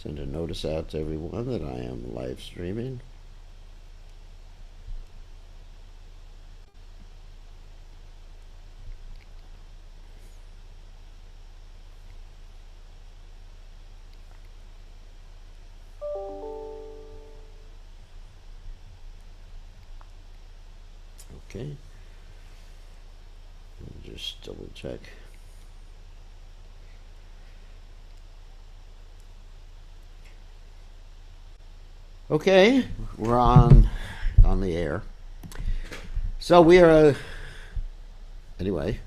Send a notice out to everyone that I am live streaming. Okay. Just double check. Okay, we're on the air. So we are anyway.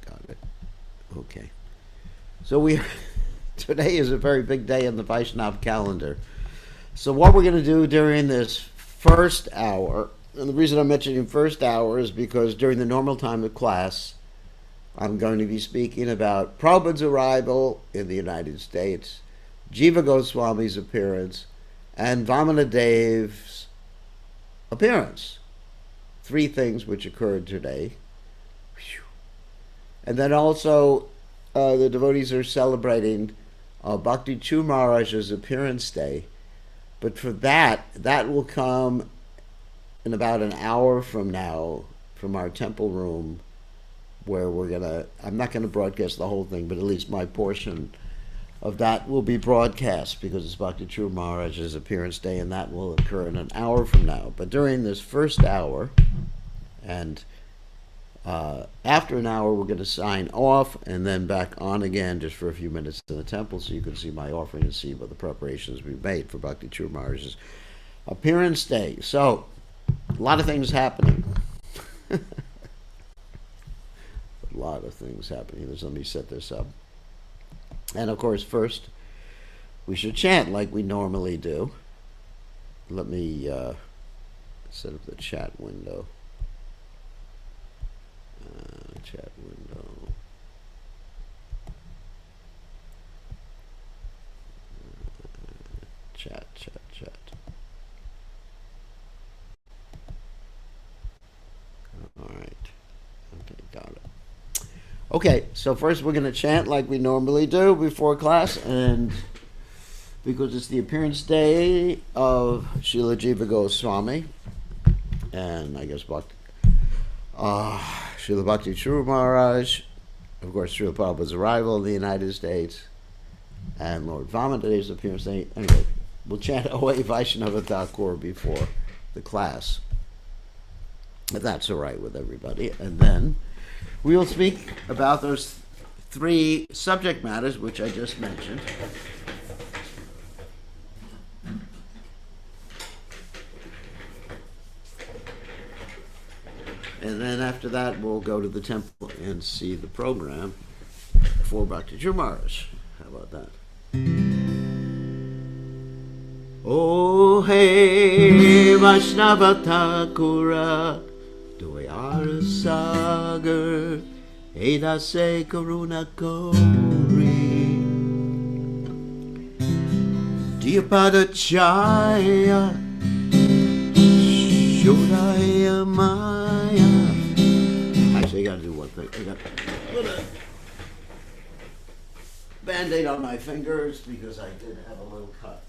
Got it. Okay. So we today is a very big day in the Vaishnav calendar. So what we're going to do during this first hour, and the reason I'm mentioning first hour is because during the normal time of class, I'm going to be speaking about Prabhupada's arrival in the United States, Jiva Goswami's appearance, and Vamanadev's appearance. 3 things which occurred today. And then also the devotees are celebrating Bhakti Chu Maharaj's appearance day. But for that will come in about an hour from now from our temple room, where I'm not going to broadcast the whole thing, but at least my portion of that will be broadcast because it's Bhakti Chu Maharaj's appearance day, and that will occur in an hour from now. But during this first hour, and after an hour, we're going to sign off and then back on again just for a few minutes in the temple so you can see my offering and see what the preparations we've made for Bhakti Chu Maharaj's appearance day. So, a lot of things happening. A lot of things happening. Let me set this up. And of course, first, we should chant like we normally do. Let me set up the chat window. Chat window. Chat. All right. Okay, got it. Okay, so first we're going to chant like we normally do before class, and because it's the appearance day of Srila Jiva Goswami, and I guess Srila Bhakti Chu Maharaj, of course Srila Prabhupada's arrival in the United States, and Lord Vamanadev's appearance day. Anyway, we'll chant Oe Vaishnava Thakur before the class, if that's all right with everybody, and then we will speak about those 3 subject matters which I just mentioned. And then after that, we'll go to the temple and see the program for Bhakti Chu Maharaj. How about that? Oh, hey, Vaishnava Thakura, Doyara Sagar, Eda Se Karuna Kori, Diyapada Chaya, Shodaya Maya. Actually, I got to do one thing. I got to put a Band-Aid on my fingers because I did have a little cut.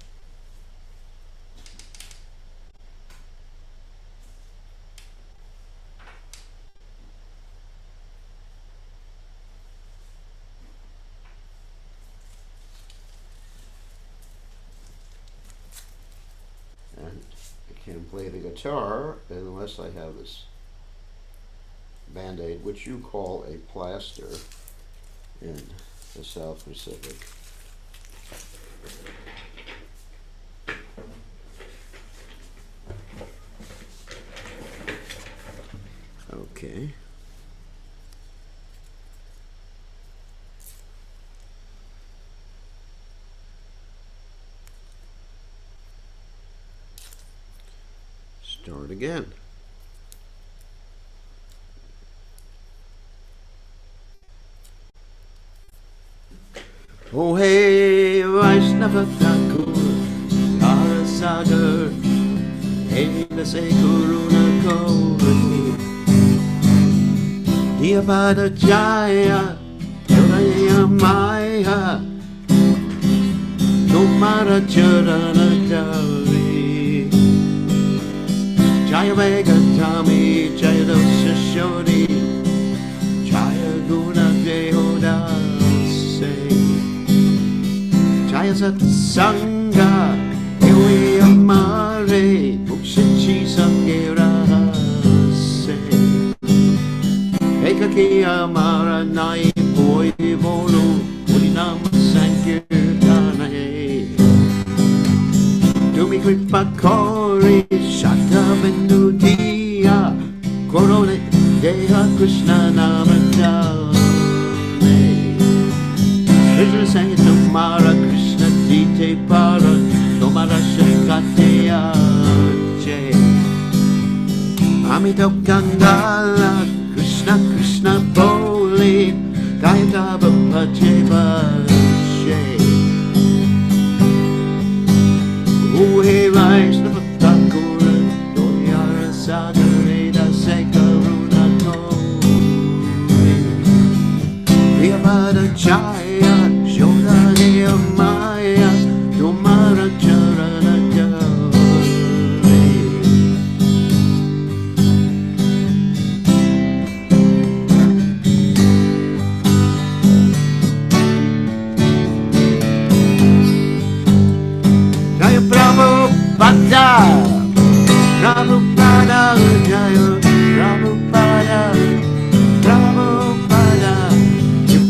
And I can't play the guitar unless I have this Band-Aid, which you call a plaster in the South Pacific. Okay. Start again. Oh hey, Vaishnava Thakur, Arasagar, hey, Se Kuruna Kori, Diyapada Jaya, Yodaya Maya, Tumara Charana Dari Jaya Vega Tami Jaya Dosha Shodi Jaya Guna Dehoda Se Jaya Sat Sangha Ewe Amare Mukshichi Sangera Se Ekaki Amara Nai Boy Bolu Ulinam Sankirtana Dumi Kripakori Shata Vendudia Korone Deha Krishna Namadane Krishna Sai Tumara Krishna Dite Para Tumara Shakateya Je Amito Gangala Krishna Krishna Boli Gaita Bapajeva She Uhe Vaishna Takura Doyara Sagareda Sekaruna Kori Vyavada Jaya Shoda Dea Maya Tumara Charana Jari Jaya Prabhupada Prabhupada Jaya Prabhupada Prabhupada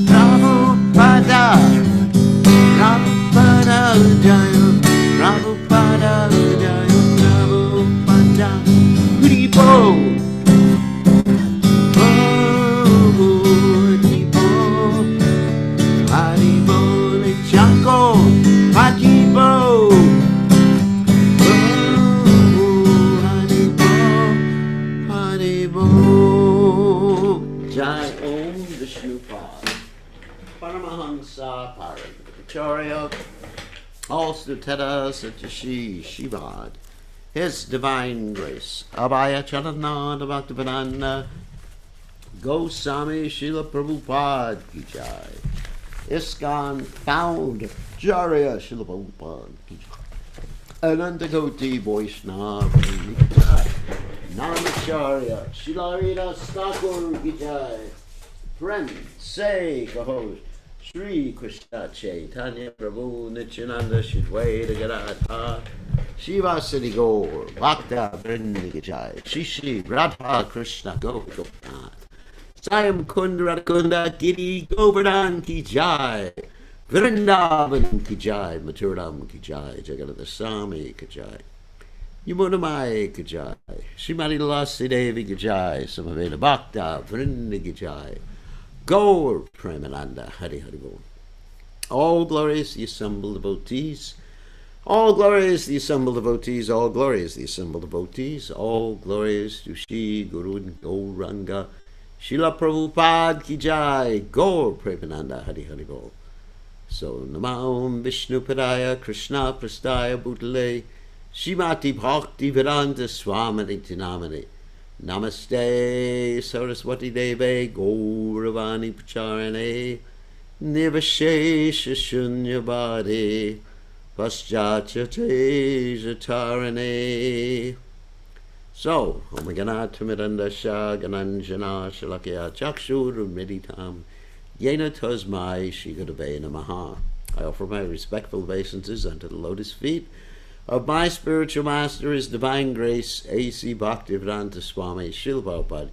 Prabhupada Prabhupada Jaya Prabhupada Jaya Prabhupada Hribo Hribo Haribo Lechako Haribo Jai Om Vishnupad Paramahansa Paramacharya All Stuteta Satyashi Shivad His Divine Grace Abhaya Charananda Bhaktivedanta Goswami Srila Prabhupada Ki Jai ISKCON Founder Jarya Srila Prabhupada Ki Jai Anantakoti Vaishnava Ki Jai Namacharya Shilarita Thakur Ki Jai Friend Say Kahos Sri Krishna Chaitanya Prabhu Nityananda Shidwaita Gadadha Shiva Siddhi Gaur Bhakta Vrinda Ki Jai Shri Shri Radha Krishna Gopinath Sayam Kunda Radhakunda Giri Govardhan Ki Jai Vrindavan Ki Jai Mathuram Ki Jai Jagannath Swami Ki Jai Yamunamai Ki Jai Srimati Tulasi Devi Ki Jai Samaveda Bhakta Vrinda Ki Jai Gaur Premananda Hari Hari Bol All glorious the assembled devotees All glorious the assembled devotees All glorious the assembled devotees All glorious to Shri Guru Gauranga Srila Prabhupada Ki Jai Gaur Premananda Hari Hari Bol So Namam Vishnu Padaya Krishna Prastaya Bhutale Shrimati Bhakti Vedanta Swamini Tinamani Namaste Saraswati Deve Gauravani Pacharane Nivashesha Shunyavadi Paschachate Jatarane So, Om Ganata Mirandasha Gananjana Shalakya Chakshur Meditam Yena Tasmai Shigadabe Namaha I offer my respectful obeisances unto the lotus feet of my spiritual master, His Divine Grace, A.C. Bhaktivedanta Swami Srila Prabhupada,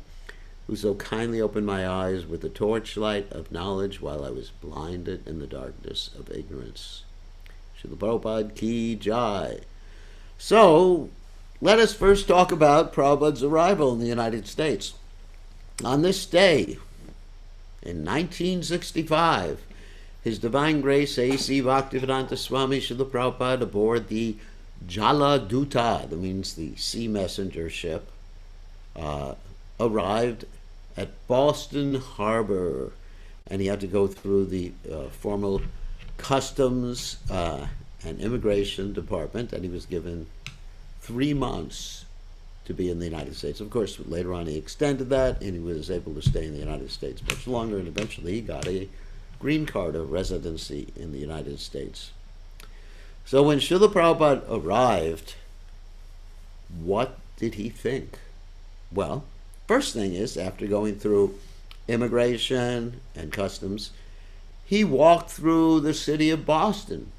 who so kindly opened my eyes with the torchlight of knowledge while I was blinded in the darkness of ignorance. Srila Prabhupada Ki Jai. So, let us first talk about Prabhupada's arrival in the United States. On this day, in 1965, His Divine Grace A.C. Bhaktivedanta Swami Srila Prabhupada aboard the Jala Duta, that means the sea messenger ship, arrived at Boston Harbor, and he had to go through the formal customs and immigration department, and he was given 3 months to be in the United States. Of course, later on he extended that, and he was able to stay in the United States much longer, and eventually he got a green card of residency in the United States. So when Srila Prabhupada arrived, what did he think? Well, first thing is, after going through immigration and customs, he walked through the city of Boston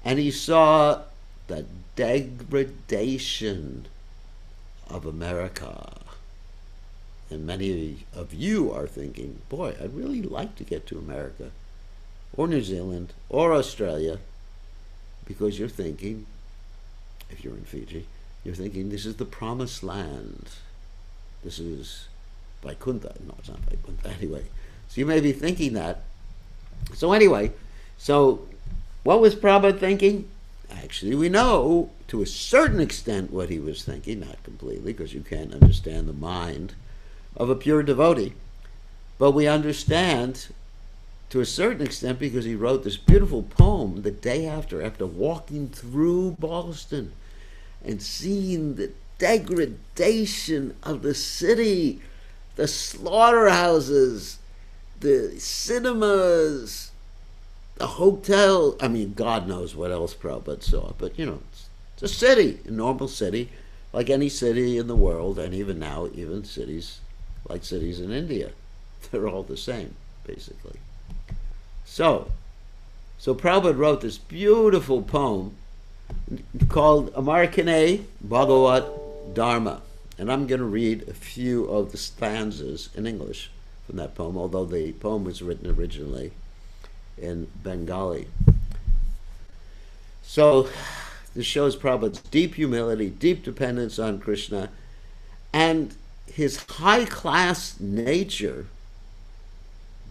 and he saw the degradation of America. And many of you are thinking, boy, I'd really like to get to America or New Zealand or Australia, because you're thinking, if you're in Fiji, you're thinking this is the promised land. This is Vaikuntha. No, it's not Vaikuntha anyway. So you may be thinking that. So anyway, so what was Prabhupada thinking? Actually, we know to a certain extent what he was thinking, not completely, because you can't understand the mind of a pure devotee. But we understand to a certain extent because he wrote this beautiful poem the day after walking through Boston and seeing the degradation of the city, the slaughterhouses, the cinemas, the hotel. I mean, God knows what else Prabhupada saw, but it's a city, a normal city, like any city in the world, and even now, even cities like cities in India. They're all the same, basically. So Prabhupada wrote this beautiful poem called Amarkane Bhagavat Dharma. And I'm going to read a few of the stanzas in English from that poem, although the poem was written originally in Bengali. So this shows Prabhupada's deep humility, deep dependence on Krishna, and his high-class nature,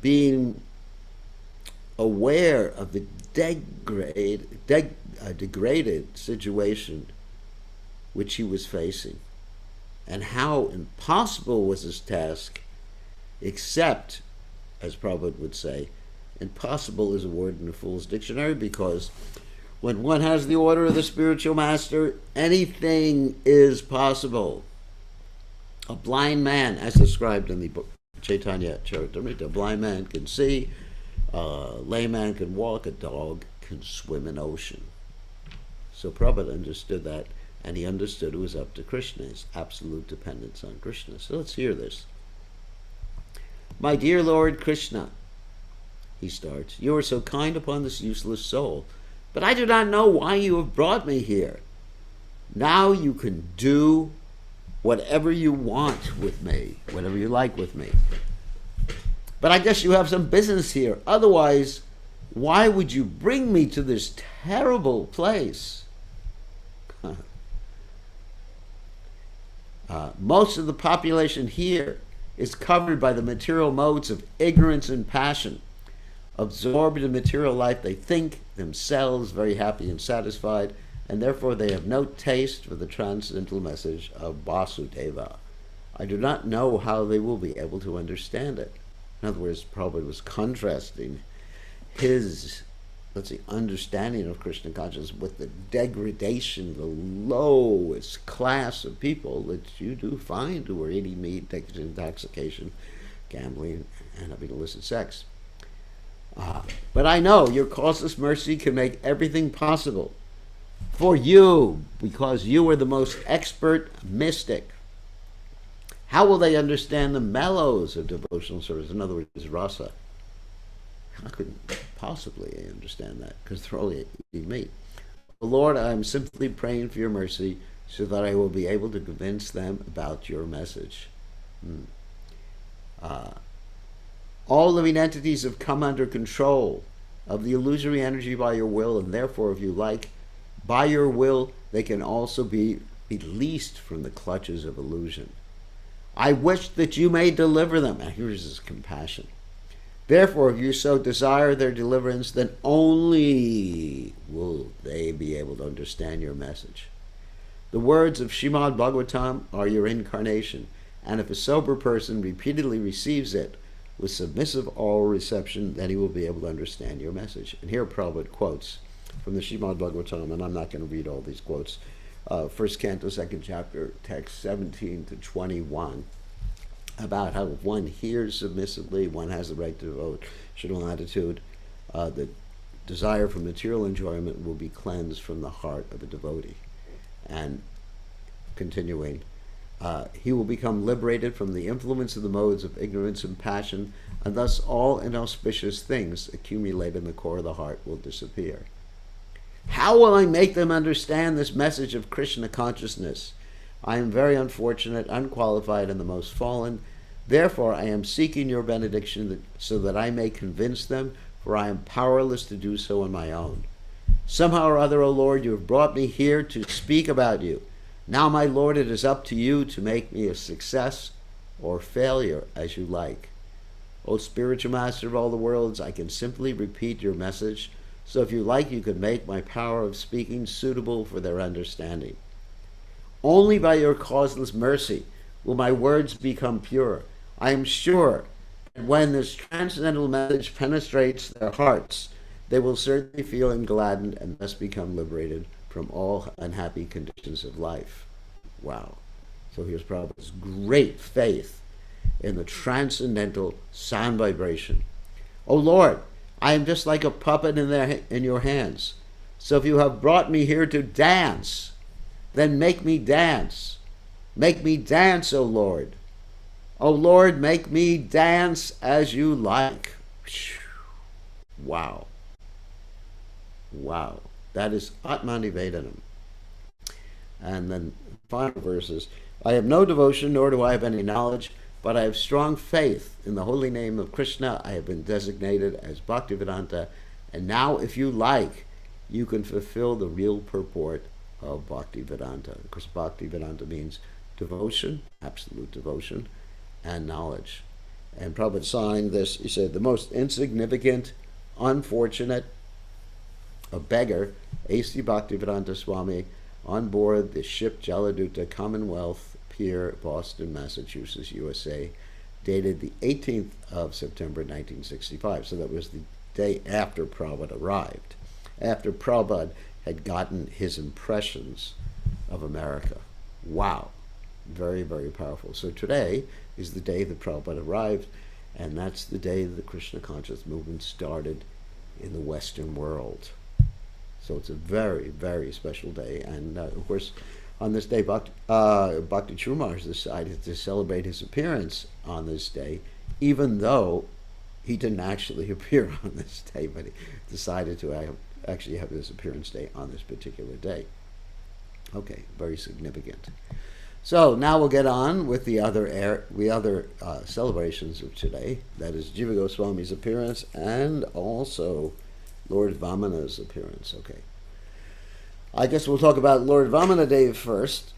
being aware of the degraded situation which he was facing, and how impossible was his task, except, as Prabhupada would say, impossible is a word in a fool's dictionary, because when one has the order of the spiritual master, anything is possible. A blind man, as described in the book Chaitanya Charitamrita, a blind man can see, a layman can walk, a dog can swim in ocean. So Prabhupada understood that, and he understood it was up to Krishna, his absolute dependence on Krishna. So let's hear this. My dear Lord Krishna, he starts, you are so kind upon this useless soul, but I do not know why you have brought me here. Now you can do whatever you want with me, whatever you like with me. But I guess you have some business here. Otherwise, why would you bring me to this terrible place? Most of the population here is covered by the material modes of ignorance and passion. Absorbed in material life, they think themselves very happy and satisfied, and therefore they have no taste for the transcendental message of Vasudeva. I do not know how they will be able to understand it. In other words, Prabhupada was contrasting his, understanding of Krishna consciousness with the degradation, the lowest class of people that you do find who are eating meat, taking intoxication, gambling, and having illicit sex. But I know your causeless mercy can make everything possible for you, because you are the most expert mystic. How will they understand the mellows of devotional service? In other words, rasa. How could possibly understand that? Because they're only eating meat. Lord, I am simply praying for your mercy so that I will be able to convince them about your message. All living entities have come under control of the illusory energy by your will, and therefore, if you like, by your will, they can also be released from the clutches of illusion. I wish that you may deliver them. And here's his compassion. Therefore, if you so desire their deliverance, then only will they be able to understand your message. The words of Srimad Bhagavatam are your incarnation, and if a sober person repeatedly receives it with submissive oral reception, then he will be able to understand your message. And here Prabhupada quotes from the Srimad Bhagavatam, and I'm not going to read all these quotes. First canto, second chapter, text 17 to 21, about how if one hears submissively, one has the right to devotional attitude. The desire for material enjoyment will be cleansed from the heart of a devotee. And continuing, he will become liberated from the influence of the modes of ignorance and passion, and thus all inauspicious things accumulated in the core of the heart will disappear. How will I make them understand this message of Krishna consciousness? I am very unfortunate, unqualified, and the most fallen. Therefore, I am seeking your benediction so that I may convince them, for I am powerless to do so on my own. Somehow or other, O Lord, you have brought me here to speak about you. Now, my Lord, it is up to you to make me a success or failure as you like. O spiritual master of all the worlds, I can simply repeat your message, so if you like, you could make my power of speaking suitable for their understanding. Only by your causeless mercy will my words become pure. I am sure that when this transcendental message penetrates their hearts, they will certainly feel gladdened and thus become liberated from all unhappy conditions of life. Wow. So here's Prabhupada's great faith in the transcendental sound vibration. O Lord, I am just like a puppet in your hands. So if you have brought me here to dance, then make me dance. Make me dance, O Lord. O Lord, make me dance as you like. Wow. Wow. That is Atmanivedanam. And then final verses. I have no devotion, nor do I have any knowledge, but I have strong faith in the holy name of Krishna. I have been designated as Bhaktivedanta, and now, if you like, you can fulfill the real purport of Bhaktivedanta. Of course, Bhaktivedanta means devotion, absolute devotion, and knowledge. And Prabhupada signed this. He said, the most insignificant, unfortunate, a beggar, A.C. Bhaktivedanta Swami, on board the ship Jaladuta Commonwealth Pier, Boston, Massachusetts, USA, dated the 18th of September 1965. So that was the day after Prabhupada arrived, after Prabhupada had gotten his impressions of America. Wow. Very, very powerful. So today is the day that Prabhupada arrived, and that's the day that the Krishna conscious movement started in the Western world. So it's a very, very special day. And of course, on this day, Bhakti Chumar's decided to celebrate his appearance on this day, even though he didn't actually appear on this day, but he decided to actually have his appearance day on this particular day. Okay, very significant. So now we'll get on with the other celebrations of today. That is Jiva Goswami's appearance and also Lord Vamana's appearance. Okay. I guess we'll talk about Lord Vamanadev first.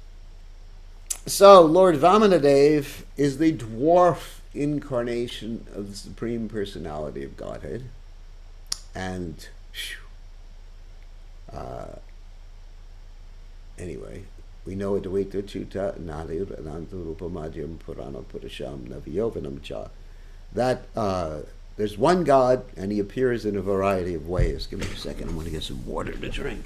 So Lord Vamanadev is the dwarf incarnation of the Supreme Personality of Godhead. And anyway, we know Advaita Chuta Nadir Anantarupa Madhyam Purana Purasham Naviyovanam Cha. That there's one God, and he appears in a variety of ways. Give me a second, I want to get some water to drink.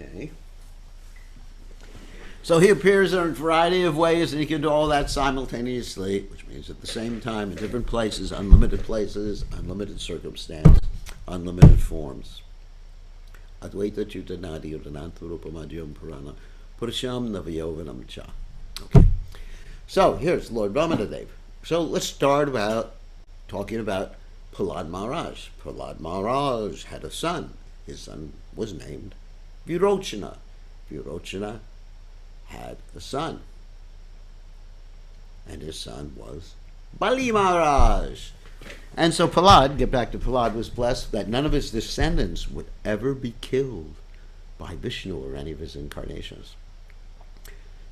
Okay. So he appears in a variety of ways, and he can do all that simultaneously, which means at the same time, in different places, unlimited circumstance, unlimited forms. Advaita Chuta Nadi Udanantarupa Madhyam Purana Purasham Navayovanam Cha. Okay. So here's Lord Vamanadev. So let's start talking about Prahlad Maharaj. Prahlad Maharaj had a son. His son was named Virochana. Virochana had a son, and his son was Bali Maharaj. And so Prahlad, get back to Prahlad, was blessed that none of his descendants would ever be killed by Vishnu or any of his incarnations.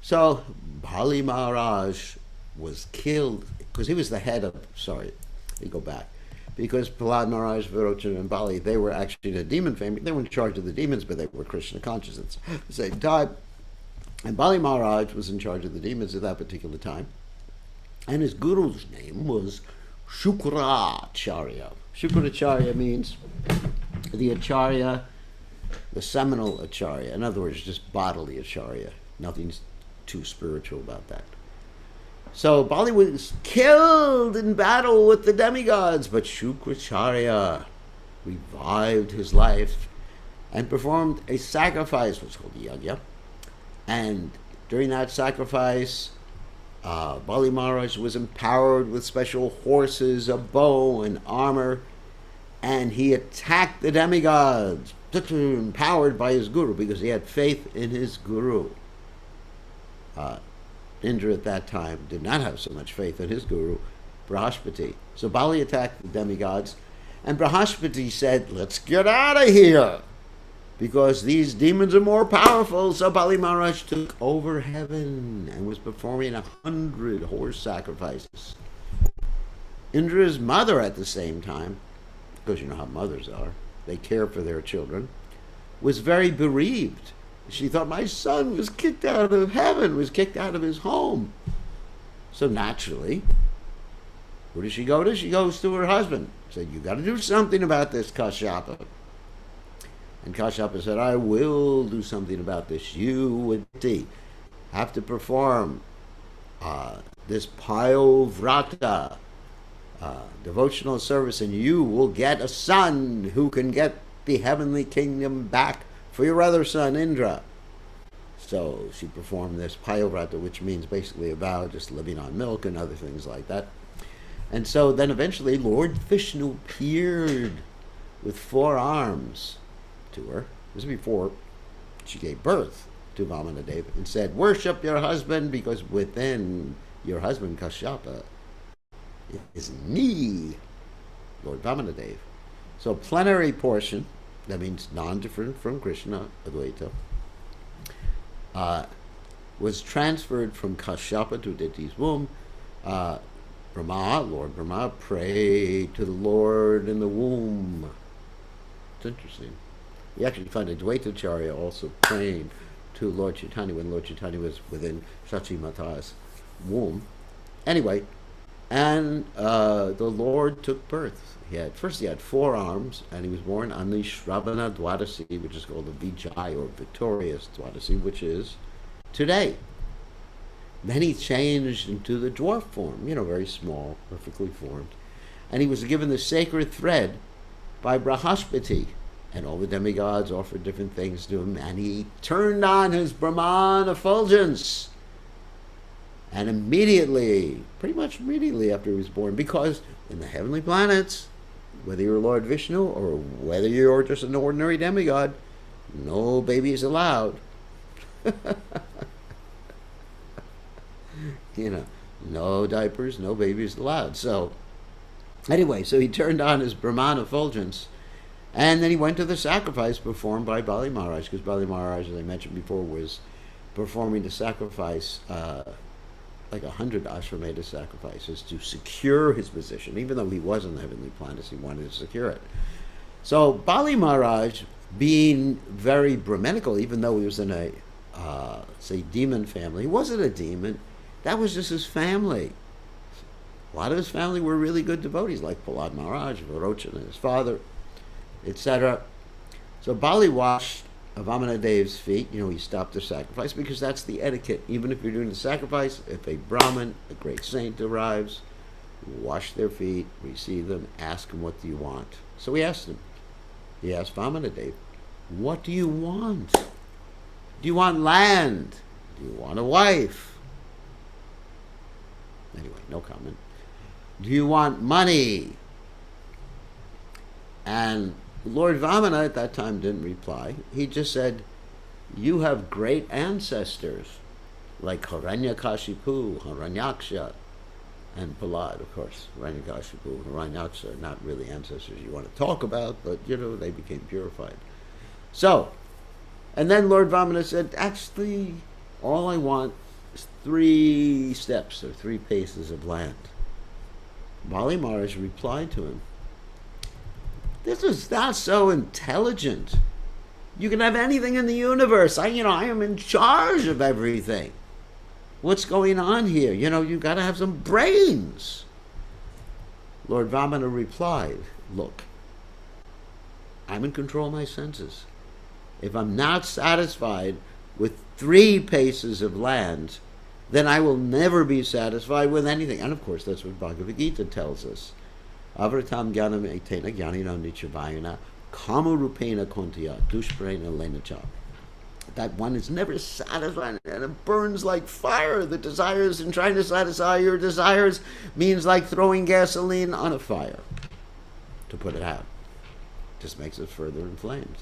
So Bali Maharaj was killed because he was the head of, because Prahlad Maharaj, Virochana, and Bali, they were actually the demon family. They were in charge of the demons, but they were Krishna conscious at the same time. And Bali Maharaj was in charge of the demons at that particular time. And his guru's name was Shukracharya. Shukracharya means the Acharya, the seminal Acharya, in other words, just bodily Acharya. Nothing's too spiritual about that. So Bali was killed in battle with the demigods, but Shukracharya revived his life and performed a sacrifice, which was called yajna. And during that sacrifice, Bali Maharaj was empowered with special horses, a bow, and armor, and he attacked the demigods, empowered by his guru, because he had faith in his guru. Indra at that time did not have so much faith in his guru, Brahaspati. So Bali attacked the demigods, and Brahaspati said, let's get out of here, because these demons are more powerful. So Bali Maharaj took over heaven and was performing 100 horse sacrifices. Indra's mother at the same time, because you know how mothers are, they care for their children, was very bereaved. She thought, my son was kicked out of heaven, was kicked out of his home. So naturally, where does she go to? She goes to her husband. Said, you got to do something about this, Kashyapa. And Kashyapa said, I will do something about this. You have to perform this Payovrata, devotional service, and you will get a son who can get the heavenly kingdom back for your other son, Indra. So she performed this Payovrata, which means basically a vow, just living on milk and other things like that. And so then eventually Lord Vishnu appeared with 4 arms to her. This is before she gave birth to Vamanadev, and said, worship your husband, because within your husband, Kashyapa, is me, Lord Vamanadev. So plenary portion, that means non-different from Krishna, Advaita, was transferred from Kashyapa to Aditi's womb. Lord Brahma, prayed to the Lord in the womb. It's interesting. You actually find Advaitacharya also praying to Lord Chaitanya when Lord Chaitanya was within Shachi Mata's womb. Anyway, and the Lord took birth. First he had 4 arms, and he was born on the Shravana Dwadasi, which is called the Vijay, or victorious Dwadasi, which is today. Then he changed into the dwarf form, very small, perfectly formed. And he was given the sacred thread by Brahaspati, and all the demigods offered different things to him, and he turned on his Brahman effulgence. And immediately, pretty much immediately after he was born, because in the heavenly planets, whether you're Lord Vishnu or whether you're just an ordinary demigod, no baby is allowed. No diapers, no babies allowed. So anyway, so he turned on his Brahman effulgence, and then he went to the sacrifice performed by Bali Maharaj, because Bali Maharaj, as I mentioned before, was performing the sacrifice, like 100 Ashrameda sacrifices to secure his position. Even though he was in the heavenly planets, he wanted to secure it. So Bali Maharaj, being very Brahminical, even though he was in a, say, demon family, he wasn't a demon. That was just his family. A lot of his family were really good devotees, like Prahlad Maharaj, Varochana, his father, etc. So Bali washed Vamanadev's feet. He stopped the sacrifice, because that's the etiquette. Even if you're doing the sacrifice, if a Brahmin, a great saint, arrives, wash their feet, receive them, ask him, what do you want? So he asked him. He asked Vamanadev, what do you want? Do you want land? Do you want a wife? Anyway, no comment. Do you want money? And Lord Vamana at that time didn't reply. He just said, you have great ancestors, like Hiranyakashipu, Hiranyaksha, and Prahlad, of course. Hiranyakashipu, Hiranyaksha are not really ancestors you want to talk about, but, they became purified. So, and then Lord Vamana said, actually, all I want is 3 steps, or 3 paces of land. Bali Maharaj replied to him, this is not so intelligent. You can have anything in the universe. I am in charge of everything. What's going on here? You've got to have some brains. Lord Vamana replied, look, I'm in control of my senses. If I'm not satisfied with 3 paces of land, then I will never be satisfied with anything. And of course, that's what Bhagavad Gita tells us. Avratam jnanam etena jnanina nichavayana kama rupena kontiya dushprena lenacha. That one is never satisfied, and it burns like fire. The desires, and trying to satisfy your desires means like throwing gasoline on a fire to put it out. Just makes it further inflamed.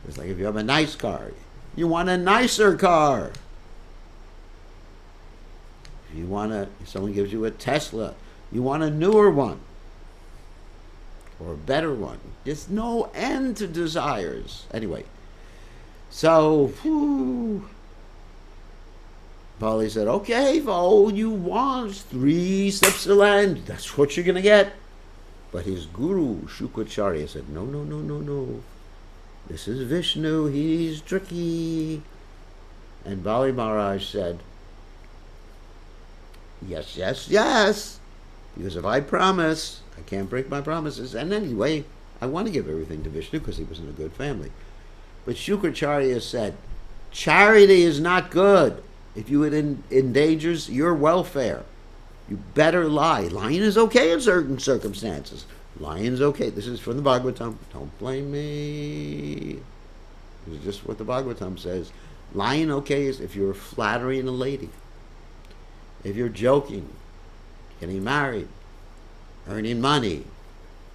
It's like if you have a nice car, you want a nicer car. If someone gives you a Tesla, you want a newer one or a better one. There's no end to desires. Anyway, so Bali said, okay, if all you want is 3 steps of land, that's what you're going to get. But his guru, Shukracharya, said, no, no, no, no, no. This is Vishnu, he's tricky. And Bali Maharaj said, yes, yes, yes. Because if I promise, I can't break my promises. And anyway, I want to give everything to Vishnu because he was in a good family. But Shukracharya said, charity is not good. If you endangers your welfare, you better lie. Lying is okay in certain circumstances. Lying is okay. This is from the Bhagavatam. Don't blame me. This is just what the Bhagavatam says. Lying okay is if you're flattering a lady, if you're joking, getting married, earning money,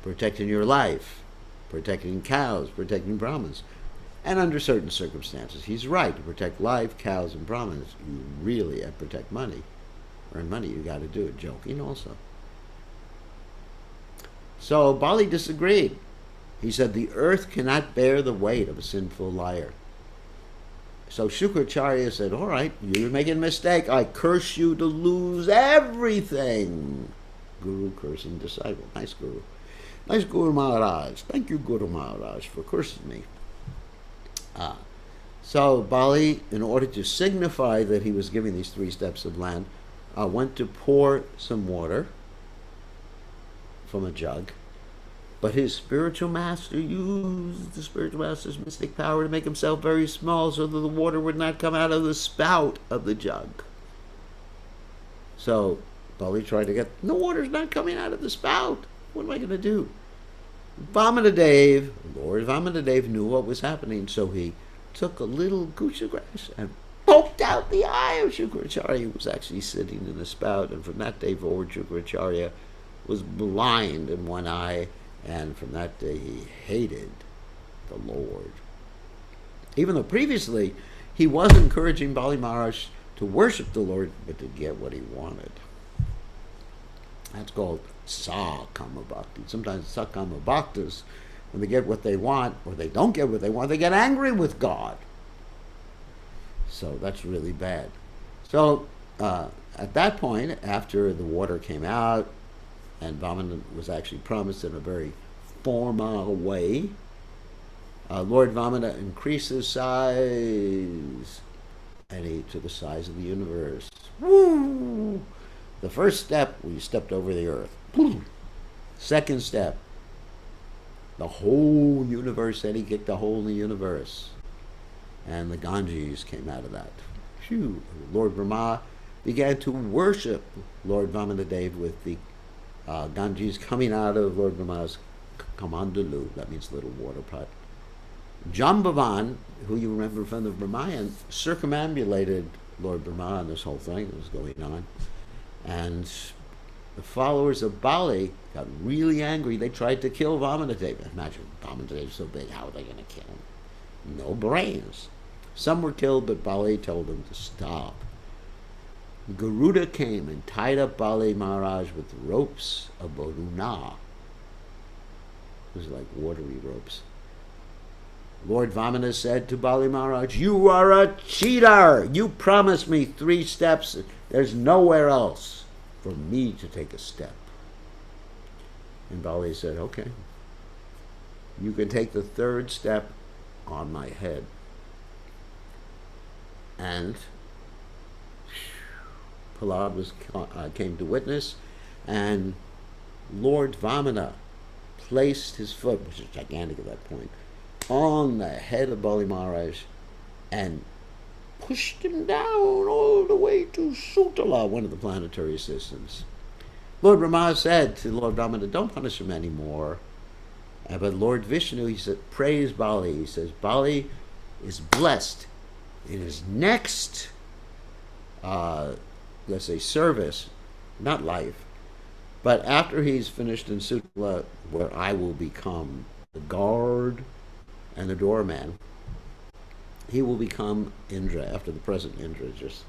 protecting your life, protecting cows, protecting Brahmins. And under certain circumstances, he's right. To protect life, cows, and Brahmins, you really have to protect money. Earn money, you got to do it. Joking also. So Bali disagreed. He said the earth cannot bear the weight of a sinful liar. So Shukracharya said, all right, you're making a mistake. I curse you to lose everything. Guru cursing disciple. Nice Guru. Nice Guru Maharaj. Thank you, Guru Maharaj, for cursing me. So Bali, in order to signify that he was giving these 3 steps of land, went to pour some water from a jug. But his spiritual master used the spiritual master's mystic power to make himself very small so that the water would not come out of the spout of the jug. So Bali tried to get, the water's not coming out of the spout. What am I going to do? Vamanadev, Lord Vamanadev, knew what was happening, so he took a little gucha grass and poked out the eye of Shukracharya, who was actually sitting in a spout. And from that day forward, Shukracharya was blind in one eye, and from that day he hated the Lord. Even though previously he was encouraging Bali Maharaj to worship the Lord, but to get what he wanted. That's called Sakama Bhakti. Sometimes Sakama Bhaktas, when they get what they want, or they don't get what they want, they get angry with God. So that's really bad. So at that point, after the water came out, and Vamana was actually promised in a very formal way, Lord Vamana increased his size, and he took the size of the universe. Woo! The first step, we stepped over the earth. Second step, the whole universe, and he kicked a hole in the universe. And the Ganges came out of that. Phew. Lord Brahma began to worship Lord Vamanadev with the Ganges coming out of Lord Brahma's Kamandalu, that means little water pot. Jambavan, who you remember from the Brahmayan, circumambulated Lord Brahma on this whole thing that was going on. And the followers of Bali got really angry. They tried to kill Vamanadev. Imagine, Vamanadev's so big, how are they going to kill him? No brains. Some were killed, but Bali told them to stop. Garuda came and tied up Bali Maharaj with ropes of Varuna. It was like watery ropes. Lord Vamana said to Bali Maharaj, you are a cheater! You promised me 3 steps. There's nowhere else for me to take a step. And Bali said, okay, you can take the 3rd step on my head. And Prahlad came to witness, and Lord Vamana placed his foot, which is gigantic at that point, on the head of Bali Maharaj and pushed him down all the way to Sutala, one of the planetary systems. Lord Brahma said to Lord Vamanadev, don't punish him anymore. But Lord Vishnu, he said, praise Bali. He says, Bali is blessed in his next, let's say, service, not life, but after he's finished in Sutala, where I will become the guard and the doorman, he will become Indra after the present Indra just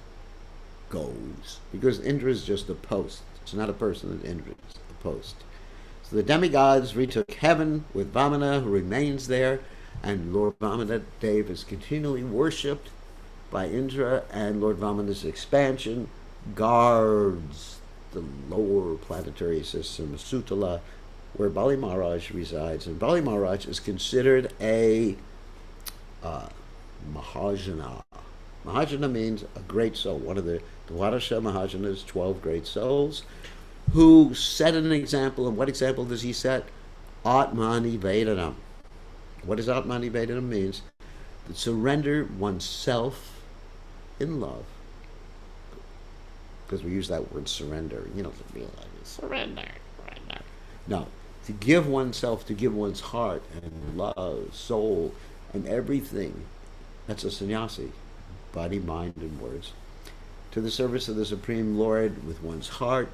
goes. Because Indra is just a post. It's not a person, Indra is a post. So the demigods retook heaven with Vamana, who remains there, and Lord Vamanadev is continually worshipped by Indra, and Lord Vamana's expansion guards the lower planetary system, Sutala, where Bali Maharaj resides. And Bali Maharaj is considered a Mahajana. Mahajana means a great soul, one of the Dwadasha Mahajanas, 12 great souls, who set an example. And what example does he set? Atmani Vedanam. What does Atmani Vedanam means? To surrender oneself in love. Because we use that word surrender, to realize surrender. No, to give oneself, to give one's heart and love, soul, and everything. That's a sannyasi, body, mind, and words, to the service of the Supreme Lord with one's heart.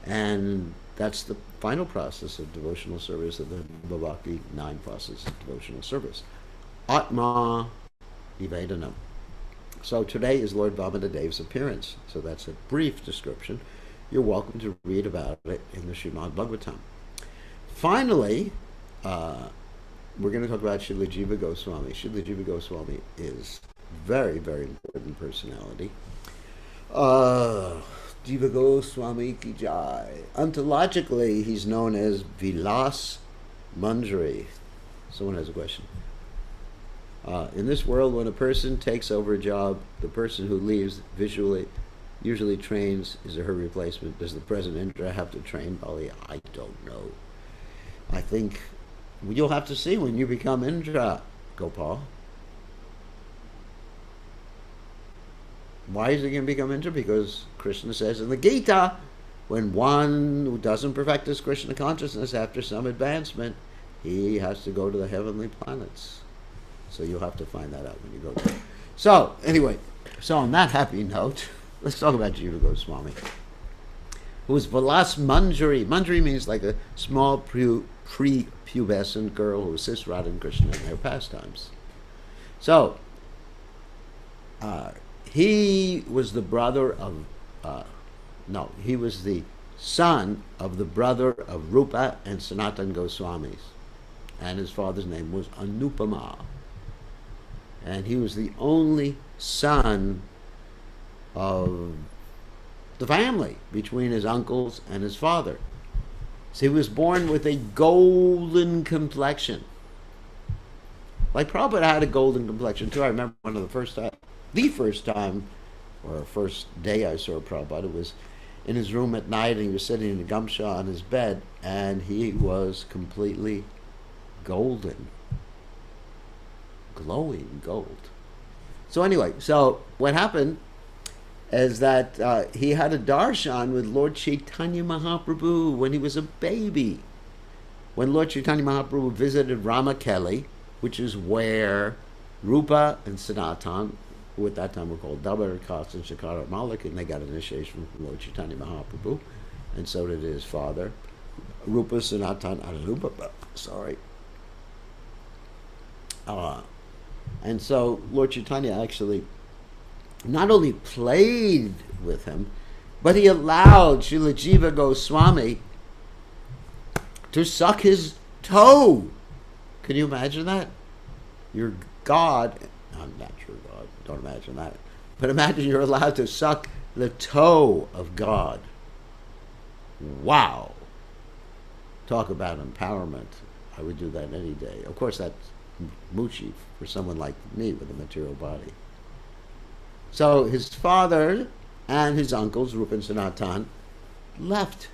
And that's the final process of devotional service, of the Bhakti 9 process of devotional service. Atma Nivedanam. So today is Lord Vamanadev's appearance. So that's a brief description. You're welcome to read about it in the Srimad Bhagavatam. Finally, we're going to talk about Srila Jiva Goswami. Srila Jiva Goswami is very, very important personality. Jiva Goswami ki jai. Ontologically, he's known as Vilas Manjari. Someone has a question. In this world, when a person takes over a job, the person who leaves usually trains his or her replacement. Does the present Indra have to train Bali? I don't know. I think you'll have to see when you become Indra, Gopal. Why is he going to become Indra? Because Krishna says in the Gita, when one who doesn't perfect his Krishna consciousness after some advancement, he has to go to the heavenly planets. So you'll have to find that out when you go there. So, anyway, on that happy note, let's talk about Jiva Goswami, who was Vilas Manjari. Manjari means like a small pre-pubescent girl who assists Radha and Krishna in their pastimes. So, he was the brother of, he was the son of the brother of Rupa and Sanatan Goswamis. And his father's name was Anupama. And he was the only son of the family between his uncles and his father. So he was born with a golden complexion. Like Prabhupada had a golden complexion too. I remember the first time, or first day I saw Prabhupada, it was in his room at night, and he was sitting in a gamsha on his bed, and he was completely golden. Glowing gold. So anyway, what happened is that he had a darshan with Lord Chaitanya Mahaprabhu when he was a baby. When Lord Chaitanya Mahaprabhu visited Ramakeli, which is where Rupa and Sanatan, who at that time were called Dabar, Kas, and Shakara Malik, and they got initiation from Lord Chaitanya Mahaprabhu, and so did his father, Rupa Sanatan Anupa. Sorry. And so Lord Chaitanya actually not only played with him, but he allowed Srila Jiva Goswami to suck his toe. Can you imagine that? Your God, I'm not your God, don't imagine that, but imagine you're allowed to suck the toe of God. Wow. Talk about empowerment. I would do that any day. Of course, that's Muchi for someone like me with a material body. So his father and his uncles, Rupa and Sanatan, left.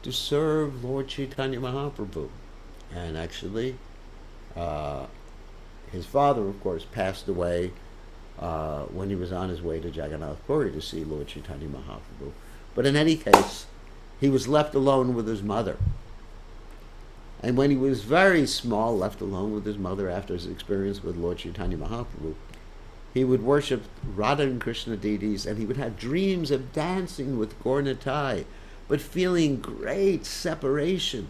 to serve Lord Chaitanya Mahaprabhu. And actually, uh, his father, of course, passed away when he was on his way to Jagannath Puri to see Lord Chaitanya Mahaprabhu. But in any case, he was left alone with his mother. And when he was very small, left alone with his mother after his experience with Lord Chaitanya Mahaprabhu, he would worship Radha and Krishna deities, and he would have dreams of dancing with Gaurnitai, but feeling great separation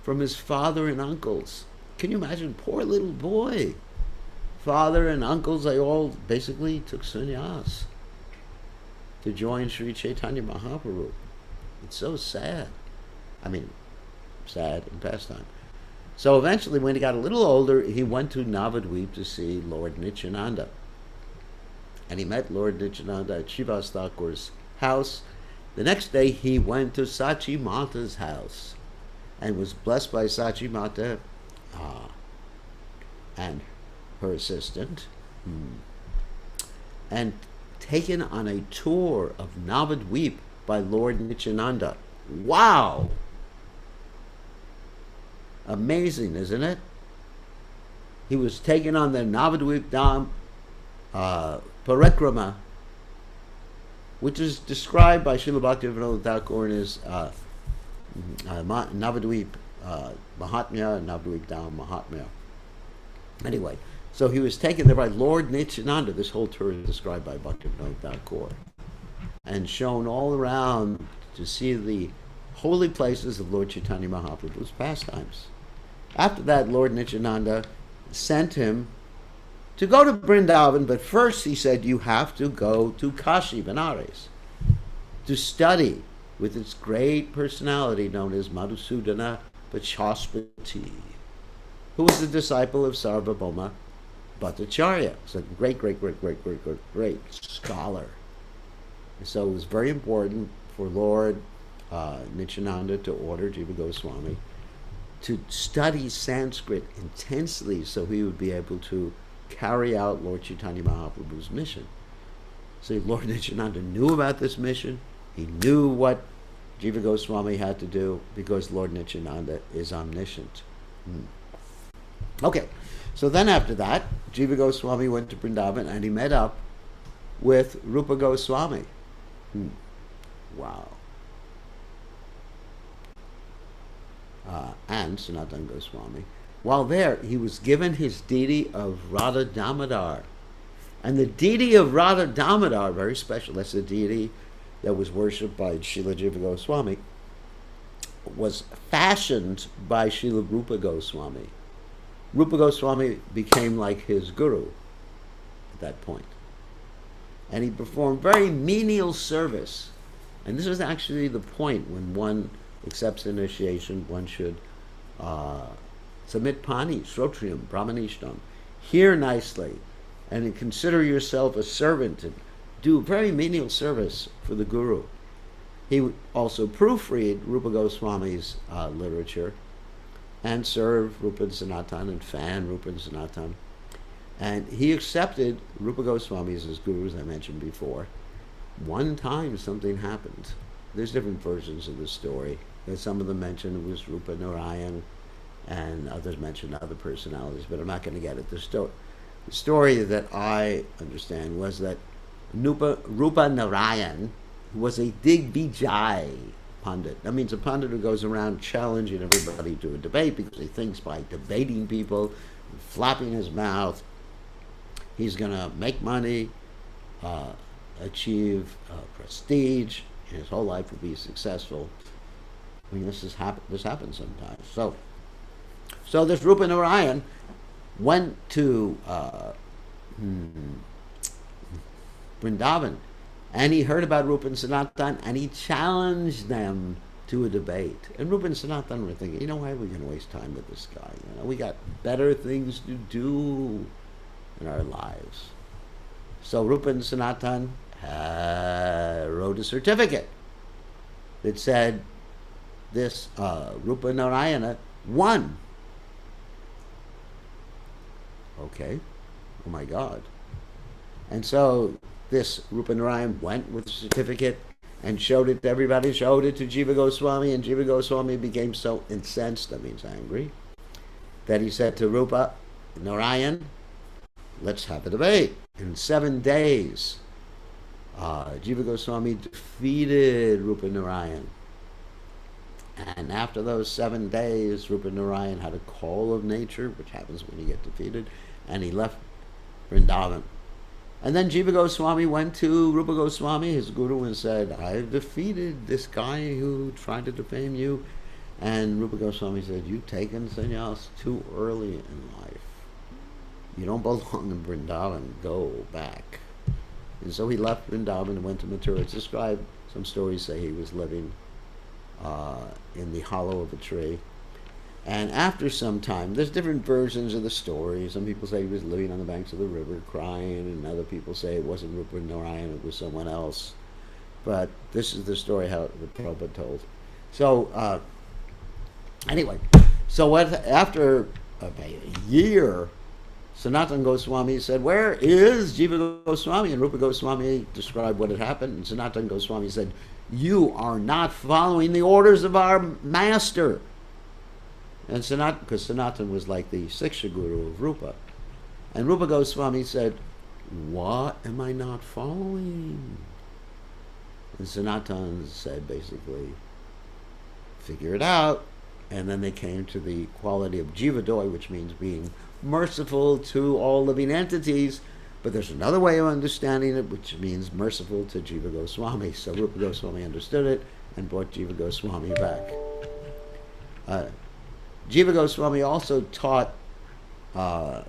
from his father and uncles. Can you imagine? Poor little boy. Father and uncles, they all basically took sannyas to join Sri Chaitanya Mahaprabhu. It's so sad. I mean, sad in pastime. So eventually, when he got a little older, he went to Navadvip to see Lord Nityananda. And he met Lord Nityananda at Srivas Thakur's house. The next day, he went to Sachi Mata's house and was blessed by Sachi Mata and her assistant, and taken on a tour of Navadvip by Lord Nityananda. Wow! Amazing, isn't it? He was taken on the Navadvip Dham Parikrama, which is described by Srila Bhaktivinoda Thakur in his Navadvip Mahatmya and Navadvip Dham Mahatmya. Anyway, so he was taken there by Lord Nityananda. This whole tour is described by Bhaktivinoda Thakur, and shown all around to see the holy places of Lord Chaitanya Mahaprabhu's pastimes. After that, Lord Nityananda sent him to go to Vrindavan, but first he said, you have to go to Kashi, Benares, to study with its great personality known as Madhusudana Vachaspati, who was the disciple of Sarvabhauma Bhattacharya. He's a great scholar. And so it was very important for Lord Nityananda to order Jiva Goswami to study Sanskrit intensely so he would be able to carry out Lord Chaitanya Mahaprabhu's mission. So Lord Nityananda knew about this mission. He knew what Jiva Goswami had to do because Lord Nityananda is omniscient. Okay, so then after that, Jiva Goswami went to Vrindavan and he met up with Rupa Goswami. Wow. And Sanatana Goswami. While there, he was given his deity of Radha Damodar. And the deity of Radha Damodar, very special, that's the deity that was worshipped by Srila Jiva Goswami, was fashioned by Srila Rupa Goswami. Rupa Goswami became like his guru at that point. And he performed very menial service. And this was actually the point when one accepts initiation, one should submit pani, srotrium, brahmanishtam, hear nicely, and consider yourself a servant and do very menial service for the guru. He also proofread Rupa Goswami's literature and served Rupa and Sanatan and fan Rupa and Sanatan. And he accepted Rupa Goswami as his guru, as I mentioned before. One time something happened. There's different versions of the story. Some of them mention it was Rupa Narayan, and others mention other personalities, but I'm not going to get it. The story that I understand was that Rupa Narayan was a Digvijay Pandit. That means a Pandit who goes around challenging everybody to a debate because he thinks by debating people, flapping his mouth, he's going to make money, achieve prestige, and his whole life will be successful. I mean, this happens sometimes. So this Rupa Narayan went to Vrindavan, and he heard about Rupa and Sanatan, and he challenged them to a debate. And Rupa and Sanatan were thinking, why are we going to waste time with this guy? We got better things to do in our lives. So Rupa and Sanatan wrote a certificate that said this Rupa Narayana won. Okay, oh my God. And so this Rupa Narayan went with the certificate and showed it to everybody, showed it to Jiva Goswami, and Jiva Goswami became so incensed, that means angry, that he said to Rupa Narayan, let's have a debate. In 7 days, Jiva Goswami defeated Rupa Narayan. And after those 7 days, Rupa Narayan had a call of nature, which happens when you get defeated, and he left Vrindavan. And then Jiva Goswami went to Rupa Goswami, his guru, and said, I've defeated this guy who tried to defame you. And Rupa Goswami said, you've taken sannyas too early in life. You don't belong in Vrindavan. Go back. And so he left Vrindavan and went to Mathura. It's described, some stories say he was living in the hollow of a tree. And after some time, there's different versions of the story. Some people say he was living on the banks of the river crying, and other people say it wasn't Rupa Narayan, it was someone else. But this is the story how the Prabhupada told. So anyway, so what, after a year, Sanatana Goswami said, where is Jiva Goswami? And Rupa Goswami described what had happened, and Sanatana Goswami said, you are not following the orders of our master. And because Sanatana was like the Siksha Guru of Rupa. And Rupa Goswami said, what am I not following? And Sanatana said basically, figure it out. And then they came to the quality of Jivadoy, which means being merciful to all living entities. But there's another way of understanding it, which means merciful to Jiva Goswami. So Rupa Goswami understood it and brought Jiva Goswami back. Jiva Goswami also taught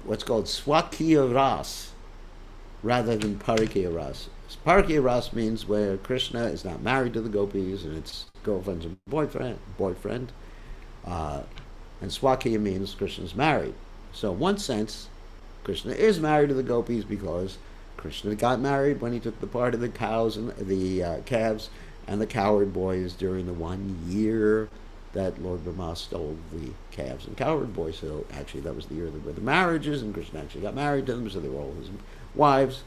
what's called Swakiya Ras rather than Parikiya Ras. Parikiya Ras means where Krishna is not married to the gopis and it's girlfriend and boyfriend. And Swakiya means Krishna's married. So in one sense, Krishna is married to the gopis because Krishna got married when he took the part of the cows and the calves and the cowherd boys during the 1 year that Lord Brahma stole the calves and cowherd boys. So actually that was the year of the marriages, and Krishna actually got married to them, so they were all his wives.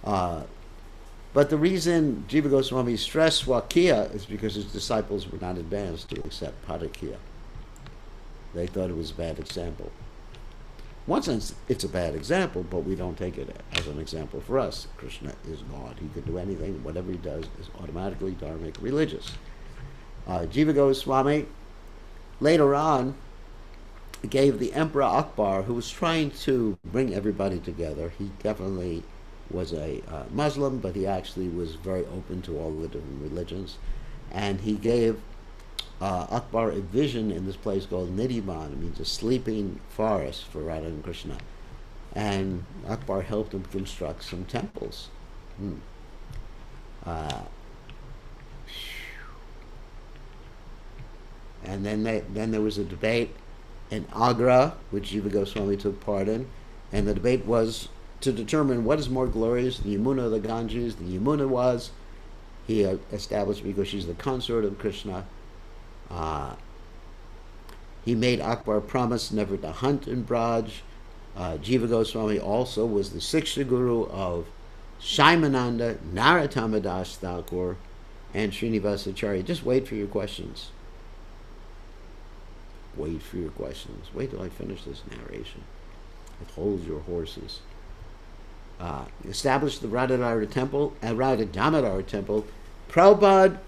But the reason Jiva Goswami stressed Swakiya is because his disciples were not advanced to accept Parikiya. They thought it was a bad example. In one sense, it's a bad example, but we don't take it as an example for us. Krishna is God. He could do anything. Whatever he does is automatically dharmic, religious. Jiva Goswami later on gave the Emperor Akbar, who was trying to bring everybody together. He definitely was a Muslim, but he actually was very open to all the different religions. And he gave Akbar a vision in this place called Nidhiman. It means a sleeping forest for Radha and Krishna. And Akbar helped him construct some temples. And then there was a debate in Agra, which Jiva Goswami took part in, and the debate was to determine what is more glorious, the Yamuna or the Ganges. The Yamuna was, he established, because she's the consort of Krishna. He made Akbar promise never to hunt in Braj. Jiva Goswami also was the Siksha Guru of Shaimananda, Narottama Das Thakur, and Srinivasacharya. Just wait for your questions. Wait for your questions. Wait till I finish this narration. Hold your horses. Established the Radha Temple, Radha Damodar Temple. Prabhupada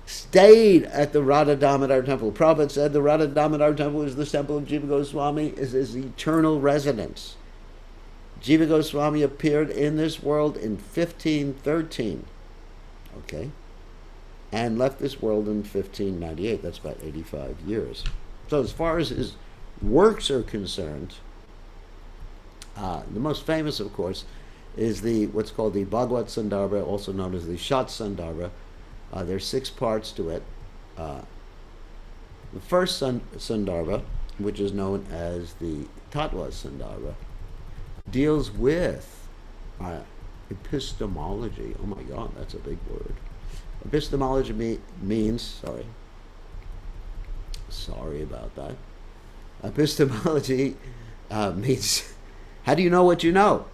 stayed at the Radha Damodar Temple. Prabhupada said the Radha Damodar Temple is the temple of Jiva Goswami, is his eternal residence. Jiva Goswami appeared in this world in 1513, okay, and left this world in 1598. That's about 85 years. So as far as his works are concerned, the most famous, of course, is what's called the Bhagavad Sandarbha, also known as the Shat Sandarbha. There's 6 parts to it. The first Sandarbha, which is known as the Tattva Sandarbha, deals with epistemology. Oh my God, that's a big word. Epistemology means, sorry about that. Epistemology means, how do you know what you know?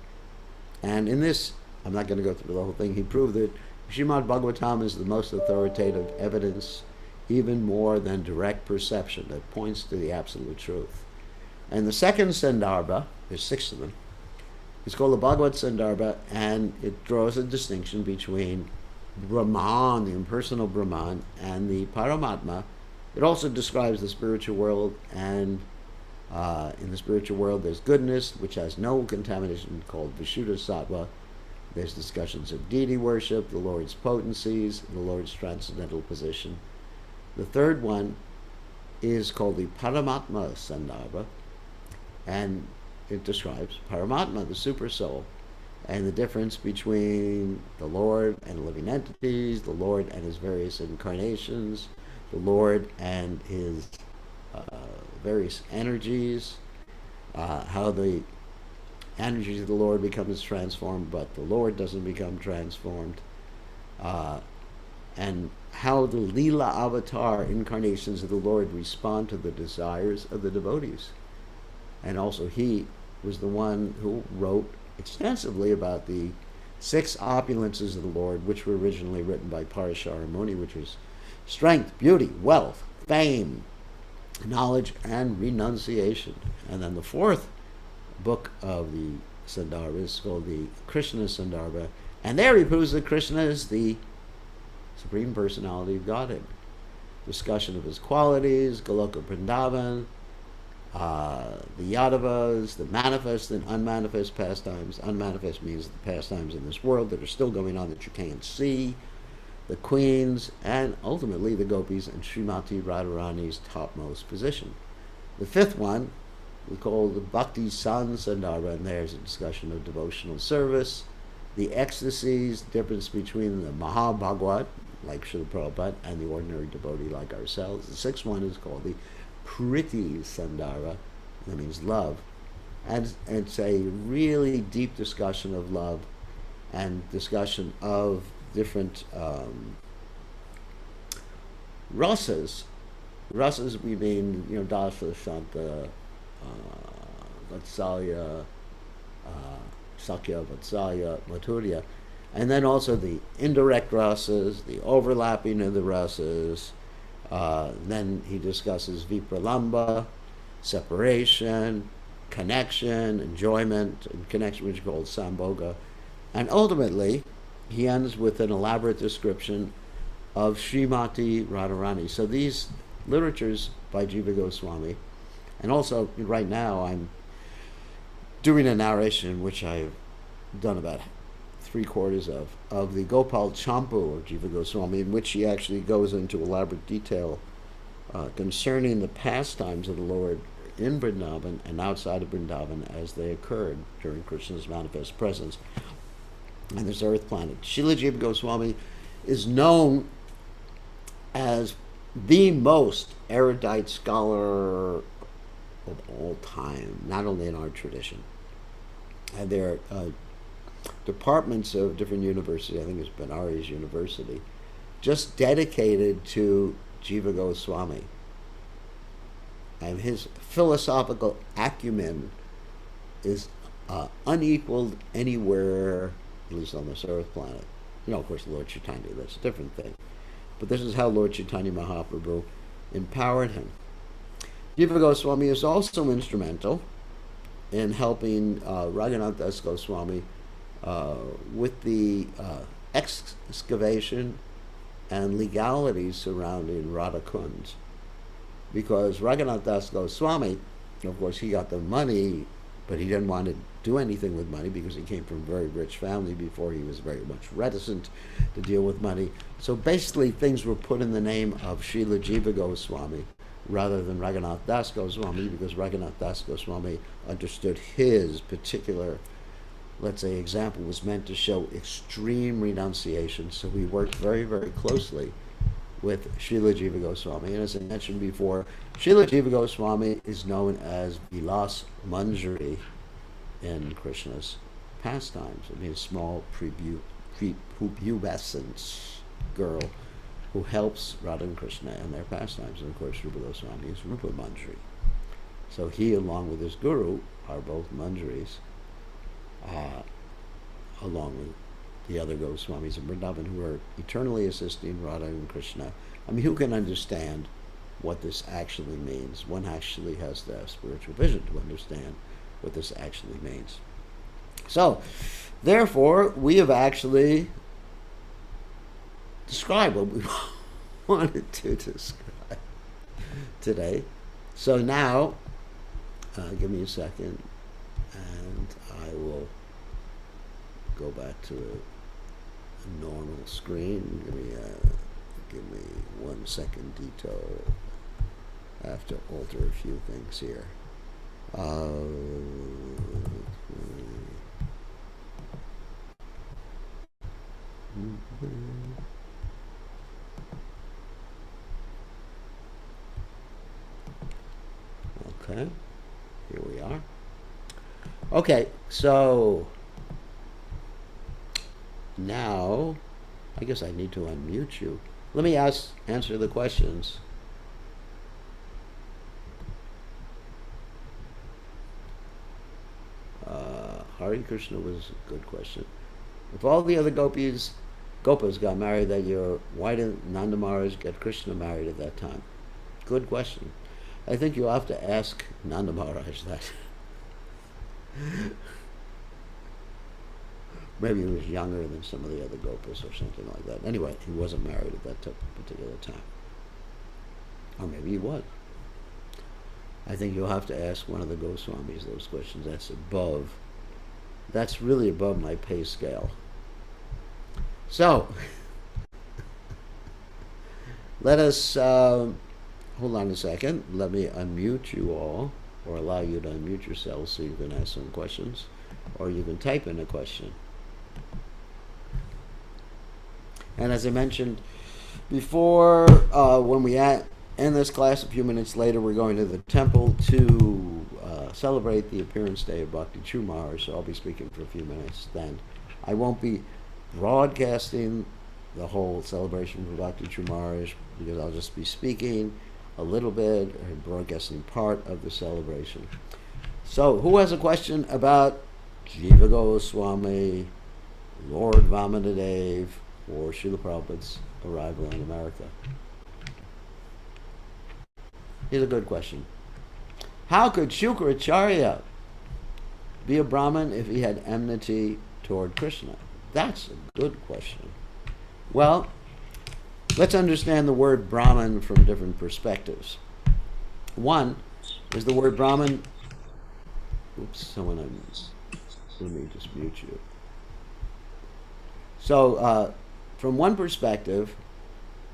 And in this, I'm not going to go through the whole thing, he proved it, Srimad Bhagavatam is the most authoritative evidence, even more than direct perception, that points to the absolute truth. And the second Sandarbha, there's 6 of them, it's called the Bhagavad Sandarbha, and it draws a distinction between Brahman, the impersonal Brahman, and the Paramatma. It also describes the spiritual world, and in the spiritual world there's goodness, which has no contamination, called Vishuddha Sattva. There's discussions of deity worship, the Lord's potencies, the Lord's transcendental position. The third one is called the Paramatma Sandarbha, and it describes Paramatma, the super soul, and the difference between the Lord and living entities, the Lord and his various incarnations, the Lord and his various energies, how the energies of the Lord becomes transformed, but the Lord doesn't become transformed, and how the Leela avatar incarnations of the Lord respond to the desires of the devotees. And also he was the one who wrote extensively about the 6 opulences of the Lord, which were originally written by Parashara Muni, which was strength, beauty, wealth, fame, knowledge, and renunciation. And then the 4th book of the Sandarbha is called the Krishna Sandarbha, and there he proves that Krishna is the Supreme Personality of Godhead. Discussion of his qualities, Goloka Vrindavan, the Yadavas, the manifest and unmanifest pastimes. Unmanifest means the pastimes in this world that are still going on that you can't see, the queens, and ultimately the gopis and Srimati Radharani's topmost position. The 5th one we call the Bhakti San Sandarbha, and there's a discussion of devotional service, the ecstasies, difference between the Mahabhagavad, like Srila Prabhupada, and the ordinary devotee like ourselves. The 6th one is called the Priti Sandarbha, that means love. And it's a really deep discussion of love and discussion of different rasas. Rasas, we mean, Dasa, Shanta, Vatsalya, Sakya, Vatsalya, Madhurya. And then also the indirect rasas, the overlapping of the rasas. Then he discusses vipralamba, separation, connection, enjoyment, and connection, which is called sambhoga. And ultimately, he ends with an elaborate description of Srimati Radharani. So these literatures by Jiva Goswami, and also right now I'm doing a narration, which I've done about 3/4 of the Gopal Champu of Jiva Goswami, in which he actually goes into elaborate detail concerning the pastimes of the Lord in Vrindavan and outside of Vrindavan as they occurred during Krishna's manifest presence on this earth planet. Srila Jiva Goswami is known as the most erudite scholar of all time, not only in our tradition. And there are departments of different universities, I think it's Benares University, just dedicated to Jiva Goswami. And his philosophical acumen is unequaled anywhere, at least on this earth planet. Of course, Lord Chaitanya, that's a different thing. But this is how Lord Chaitanya Mahaprabhu empowered him. Jiva Goswami is also instrumental in helping Raghunath Das Goswami with the excavation and legalities surrounding Radha Kund. Because Raghunath Das Goswami, of course, he got the money, but he didn't want to do anything with money because he came from a very rich family before. He was very much reticent to deal with money. So basically things were put in the name of Srila Jiva Goswami rather than Raghunath Das Goswami, because Raghunath Das Goswami understood his particular, let's say, example was meant to show extreme renunciation. So we worked very, very closely with Srila Jiva Goswami. And as I mentioned before, Srila Jiva Goswami is known as Vilas Manjari in Krishna's pastimes. I mean, a small prepubescent girl who helps Radha and Krishna in their pastimes. And of course, Rupa Goswami is Rupa Manjari. So he, along with his guru, are both Manjaris, along with the other Goswamis in Vrindavan who are eternally assisting Radha and Krishna. I mean, who can understand what this actually means? One actually has to have spiritual vision to understand what this actually means. So, therefore, we have actually described what we wanted to describe today. So now, give me a second, and I will go back to a normal screen. Give me 1 second, detail. I have to alter a few things here. Okay, here we are. Okay, so now I guess I need to unmute you. Let me answer the questions. Hare Krishna was a good question. If all the other gopas got married that year, why didn't Nanda Maharaj get Krishna married at that time? Good question. I think you'll have to ask Nanda Maharaj that. Maybe he was younger than some of the other gopas or something like that. Anyway, he wasn't married at that particular time. Or maybe he was. I think you'll have to ask one of the Goswamis those questions. That's really above my pay scale. So, let us, hold on a second. Let me unmute you all, or allow you to unmute yourselves so you can ask some questions, or you can type in a question. And as I mentioned before, when we end this class a few minutes later, we're going to the temple to celebrate the appearance day of Bhakti True Maharaj, so I'll be speaking for a few minutes then. I won't be broadcasting the whole celebration for Bhakti True Maharaj because I'll just be speaking a little bit and broadcasting part of the celebration. So, who has a question about Jiva Goswami, Lord Vamanadev, or Srila Prabhupada's arrival in America? Here's a good question. How could Shukracharya be a Brahmin if he had enmity toward Krishna? That's a good question. Well, let's understand the word Brahmin from different perspectives. One is the word Brahmin. Oops, let me just mute you. So, from one perspective,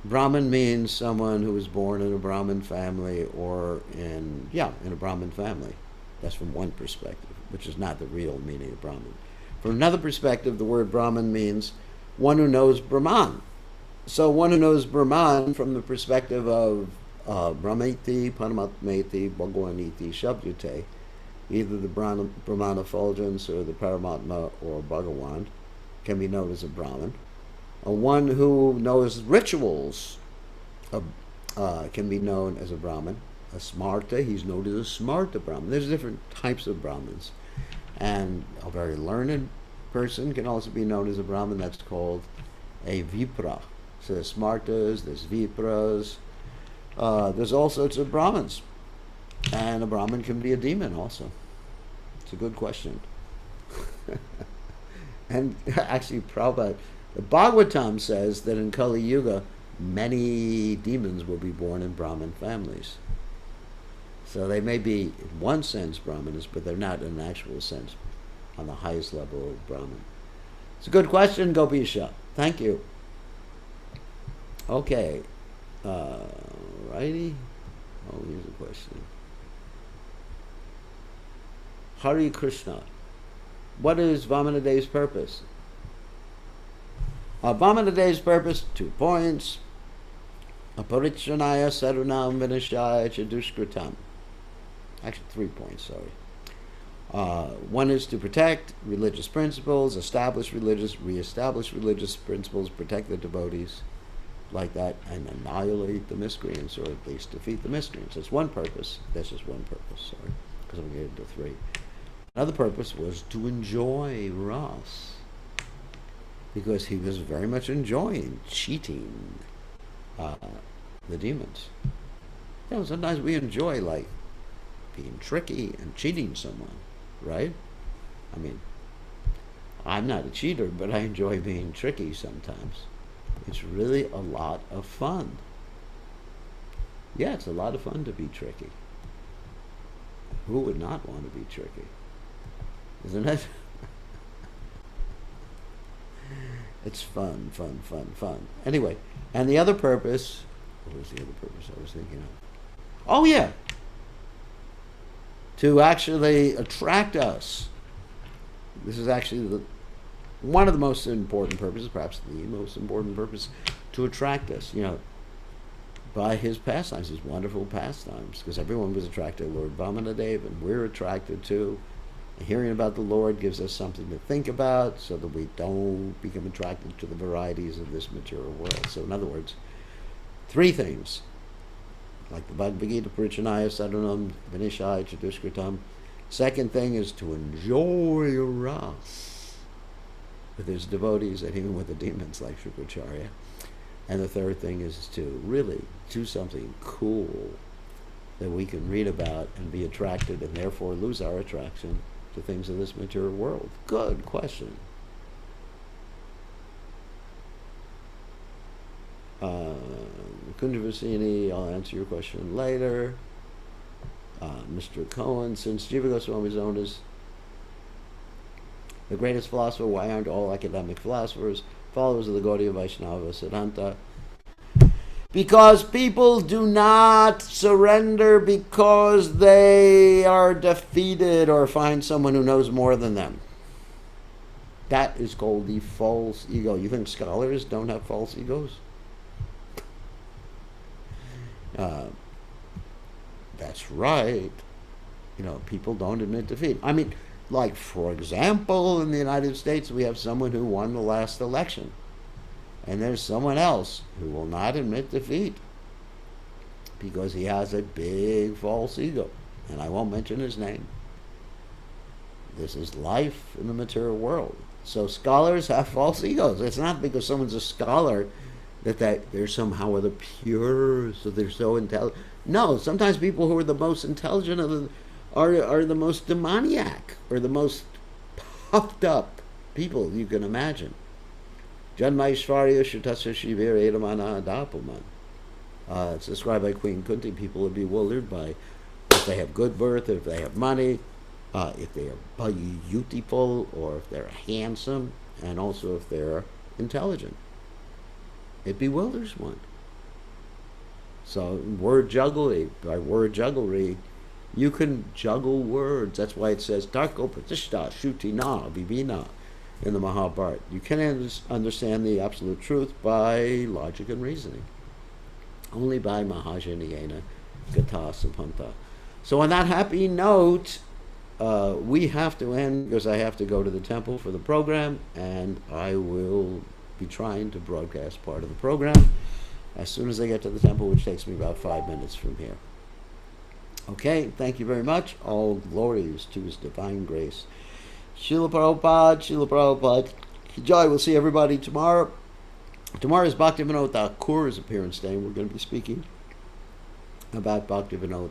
Brahmin means someone who was born in a Brahmin family or in a Brahmin family. That's from one perspective, which is not the real meaning of Brahmin. From another perspective, the word Brahmin means one who knows Brahman. So one who knows Brahman from the perspective of Brahmeti, Paramatmeti, Bhagavaniti, Shabdute, either the Brahman effulgence or the Paramatma or Bhagavan, can be known as a Brahmin. One who knows rituals can be known as a Brahmin. A Smarta, he's known as a Smarta Brahmin. There's different types of Brahmins. And a very learned person can also be known as a Brahmin. That's called a Vipra. So there's Smartas, there's Vipras. There's all sorts of Brahmins. And a Brahmin can be a demon also. It's a good question. And actually, Prabhupada, the Bhagavatam says that in Kali Yuga, many demons will be born in Brahmin families. So they may be, in one sense, Brahmanas, but they're not in an actual sense on the highest level of Brahman. It's a good question, Gopisha. Thank you. Okay. Righty. Oh, here's a question. Hare Krishna. What is Vamanadev's purpose? Vamanadev's purpose, 2 points. Aparichanaya sarunam vinashaya chadushkritam. Actually, 3 points, sorry. One is to protect religious principles, establish reestablish religious principles, protect the devotees, like that, and annihilate the miscreants, or at least defeat the miscreants. That's one purpose. That's just one purpose, sorry, because I'm getting to 3. Another purpose was to enjoy Ras. because he was very much enjoying cheating uh, the demons. You know, sometimes we enjoy like being tricky and cheating someone, right? I mean, I'm not a cheater, but I enjoy being tricky sometimes. It's really a lot of fun. Yeah, it's a lot of fun to be tricky. Who would not want to be tricky? Isn't it? It's fun, fun, fun, fun. Anyway, and the other purpose, what was the other purpose I was thinking of? Oh, yeah. To actually attract us. This is actually one of the most important purposes, perhaps the most important purpose, to attract us, by his pastimes, his wonderful pastimes, because everyone was attracted to Lord Vamanadev, and we're attracted to. Hearing about the Lord gives us something to think about so that we don't become attracted to the varieties of this material world. So in other words, three things, like the Bhagavad Gita, Parichanaya, Sadhanam, Vinishaya, Chadushkritam. Second thing is to enjoy ras with his devotees and even with the demons like Shukracharya. And the third thing is to really do something cool that we can read about and be attracted and therefore lose our attraction to things of this material world. Good question. Kunjavasini, I'll answer your question later. Mr. Cohen, since Jiva Goswami is known as the greatest philosopher, why aren't all academic philosophers followers of the Gaudiya Vaishnava Siddhanta? Because people do not surrender because they are defeated or find someone who knows more than them. That is called the false ego. You think scholars don't have false egos? That's right. People don't admit defeat. I mean, like, for example, in the United States, we have someone who won the last election. And there's someone else who will not admit defeat because he has a big false ego. And I won't mention his name. This is life in the material world. So scholars have false egos. It's not because someone's a scholar that they're somehow other pure, so they're so intelligent. No, sometimes people who are the most intelligent are the most demoniac or the most puffed up people you can imagine. Janmaishvarya Shutasya Shivir Edamana Adapuman. It's described by Queen Kunti. People are bewildered by if they have good birth, if they have money, if they are beautiful, or if they're handsome, and also if they're intelligent. It bewilders one. So word jugglery, by word jugglery, you can juggle words. That's why it says Tarko Pratishta Shutina Vivina in the Mahabharata. You can understand the absolute truth by logic and reasoning. Only by Mahajaniyena Gata Sampanta. So on that happy note, we have to end because I have to go to the temple for the program, and I will be trying to broadcast part of the program as soon as I get to the temple, which takes me about 5 minutes from here. Okay, thank you very much. All glories to his divine grace. Srila Prabhupada, Srila Prabhupada. Jai, we'll see everybody tomorrow. Tomorrow is Bhaktivinoda Thakur's appearance day, and we're going to be speaking about Bhaktivinoda